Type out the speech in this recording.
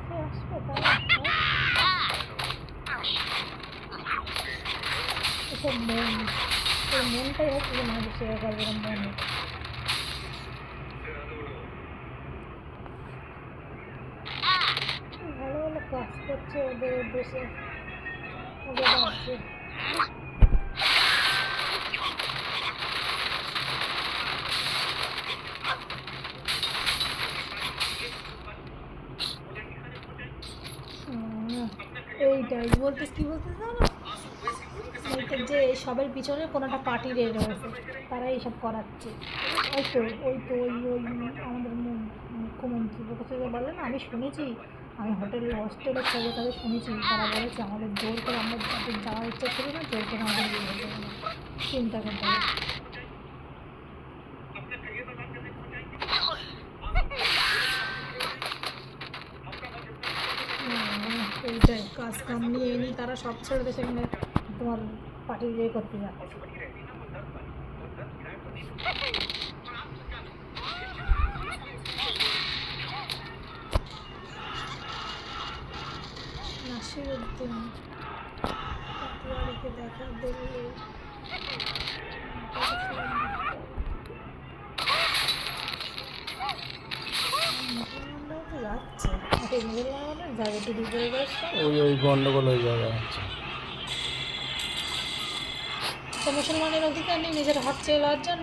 দেশে আসবে তারা এসব মন, এই মনটাই হচ্ছে যে মানুষের সেবা করবে মন। ভালো ভালো কাজ করছে ওদের দেশে, ওদের রাজ্যে। এইটাই বলতেস, কী বলতেস জানো, এইটা যে সবের পিছনে কোনো একটা পার্টি রয়েছে, তারা এইসব করাচ্ছে। ওই তো ওই তো ওই ওই আমাদের মুখ্যমন্ত্রী প্রকাশ বললেন, আমি শুনেছি, আমি হস্টেলের খবর তাদের শুনেছি, তারা বলেছে আমাদের জোর করে, আমরা যাদের যাওয়ার ইচ্ছা ছিল না জোর করে আমাদের বিয়ে হয়ে যাবে না। চিন্তা করতে হবে। এইটাই কাজ কাম নিয়ে এনে তারা সব ছেড়ে দিয়ে সেখানে তোমার পার্টি বিয়ে করতে যাচ্ছে। নাসিরউদ্দিন পাটোয়ারিকে দেখা দিল্লি যাচ্ছে, যাবে তো ওই গন্ডগোল হয়ে যাবে। তো মুসলমানের অধিকার নেই নিজের হাত চেয়ে লজ্জা